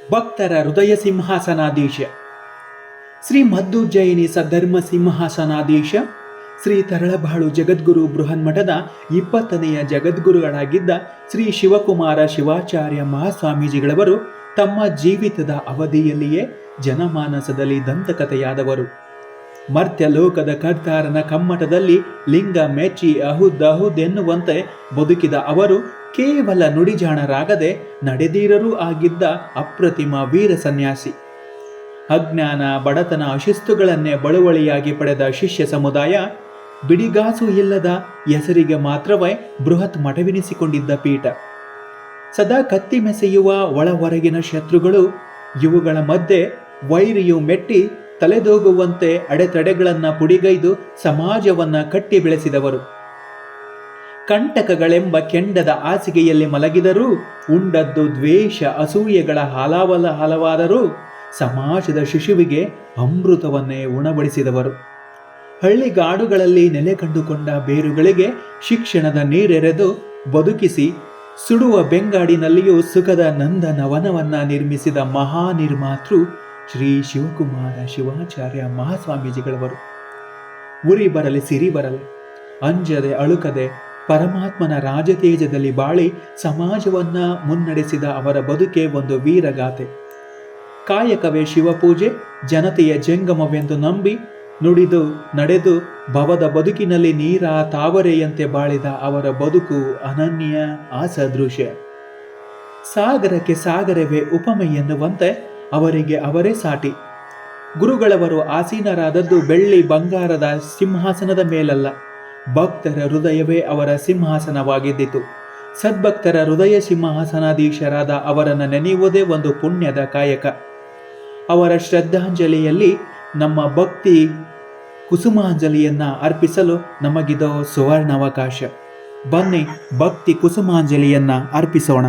ಭಕ್ತರ ಹೃದಯ ಸಿಂಹಾಸನಾಧೀಶ ಶ್ರೀ ಮದ್ದುಜ್ಜಯಿನಿ ಸದ್ಧರ್ಮ ಸಿಂಹಾಸನಾಧೀಶ ಶ್ರೀ ತರಳಬಾಳು ಜಗದ್ಗುರು ಬೃಹನ್ಮಠದ 20ನೆಯ ಜಗದ್ಗುರುಗಳಾಗಿದ್ದ ಶ್ರೀ ಶಿವಕುಮಾರ ಶಿವಾಚಾರ್ಯ ಮಹಾಸ್ವಾಮೀಜಿಗಳವರು ತಮ್ಮ ಜೀವಿತದ ಅವಧಿಯಲ್ಲಿಯೇ ಜನಮಾನಸದಲ್ಲಿ ದಂತಕಥೆಯಾದವರು. ಮರ್ತ್ಯ ಲೋಕದ ಕರ್ತಾರನ ಕಮ್ಮಟದಲ್ಲಿ ಲಿಂಗ ಮೆಚ್ಚಿ ಅಹುದ್ ಅಹುದ್ ಎನ್ನುವಂತೆ ಬದುಕಿದ ಅವರು ಕೇವಲ ನುಡಿಜಾಣರಾಗದೆ ನಡೆದೀರರೂ ಆಗಿದ್ದ ಅಪ್ರತಿಮ ವೀರ ಸನ್ಯಾಸಿ. ಅಜ್ಞಾನ, ಬಡತನ, ಅಶಿಸ್ತುಗಳನ್ನೇ ಬಳುವಳಿಯಾಗಿ ಪಡೆದ ಶಿಷ್ಯ ಸಮುದಾಯ ಬಿಡಿಗಾಸು ಇಲ್ಲದ ಹೆಸರಿಗೆ ಮಾತ್ರವೇ ಬೃಹತ್ ಮಠವೆನಿಸಿಕೊಂಡಿದ್ದ ಪೀಠ. ಸದಾ ಕತ್ತಿ ಮೆಸೆಯುವ ಒಳ ಹೊರಗಿನ ಶತ್ರುಗಳು, ಇವುಗಳ ಮಧ್ಯೆ ವೈರಿಯು ಮೆಟ್ಟಿ ತಲೆದೋಗುವಂತೆ ಅಡೆತಡೆಗಳನ್ನು ಪುಡಿಗೈದು ಸಮಾಜವನ್ನ ಕಟ್ಟಿ ಬೆಳೆಸಿದವರು. ಕಂಟಕಗಳೆಂಬ ಕೆಂಡದ ಹಾಸಿಗೆಯಲ್ಲಿ ಮಲಗಿದರೂ ಉಂಡದ್ದು ದ್ವೇಷ ಅಸೂಯೆಗಳ ಹಲವಾದರೂ ಸಮಾಜದ ಶಿಶುವಿಗೆ ಅಮೃತವನ್ನೇ ಉಣಬಡಿಸಿದವರು. ಹಳ್ಳಿಗಾಡುಗಳಲ್ಲಿ ನೆಲೆ ಕಂಡುಕೊಂಡ ಬೇರುಗಳಿಗೆ ಶಿಕ್ಷಣದ ನೀರೆರೆದು ಬದುಕಿಸಿ ಸುಡುವ ಬೆಂಗಾಡಿನಲ್ಲಿಯೂ ಸುಖದ ನಂದನವನವನ್ನ ನಿರ್ಮಿಸಿದ ಮಹಾನಿರ್ಮಾತೃ ಶ್ರೀ ಶಿವಕುಮಾರ ಶಿವಾಚಾರ್ಯ ಮಹಾಸ್ವಾಮೀಜಿಗಳವರು. ಉರಿ ಬರಲಿ ಸಿರಿ ಬರಲಿ ಅಂಜದೆ ಅಳುಕದೆ ಪರಮಾತ್ಮನ ರಾಜತೇಜದಲ್ಲಿ ಬಾಳಿ ಸಮಾಜವನ್ನ ಮುನ್ನಡೆಸಿದ ಅವರ ಬದುಕೆ ಒಂದು ವೀರಗಾಥೆ. ಕಾಯಕವೇ ಶಿವಪೂಜೆ, ಜನತೆಯ ಜಂಗಮವೆಂದು ನಂಬಿ ನುಡಿದು ನಡೆದು ಭವದ ಬದುಕಿನಲ್ಲಿ ನೀರ ತಾವರೆಯಂತೆ ಬಾಳಿದ ಅವರ ಬದುಕು ಅನನ್ಯ, ಅಸದೃಶ್ಯ. ಸಾಗರಕ್ಕೆ ಸಾಗರವೇ ಉಪಮೆ ಎನ್ನುವಂತೆ ಅವರಿಗೆ ಅವರೇ ಸಾಟಿ. ಗುರುಗಳವರು ಆಸೀನರಾದದ್ದು ಬೆಳ್ಳಿ ಬಂಗಾರದ ಸಿಂಹಾಸನದ ಮೇಲಲ್ಲ, ಭಕ್ತರ ಹೃದಯವೇ ಅವರ ಸಿಂಹಾಸನವಾಗಿದ್ದಿತು. ಸದ್ಭಕ್ತರ ಹೃದಯ ಸಿಂಹಾಸನಾಧೀಶರಾದ ಅವರನ್ನು ನೆನೆಯುವುದೇ ಒಂದು ಪುಣ್ಯದ ಕಾಯಕ. ಅವರ ಶ್ರದ್ಧಾಂಜಲಿಯಲ್ಲಿ ನಮ್ಮ ಭಕ್ತಿ ಕುಸುಮಾಂಜಲಿಯನ್ನ ಅರ್ಪಿಸಲು ನಮಗಿದೋ ಸುವರ್ಣಾವಕಾಶ. ಬನ್ನಿ ಭಕ್ತಿ ಕುಸುಮಾಂಜಲಿಯನ್ನ ಅರ್ಪಿಸೋಣ.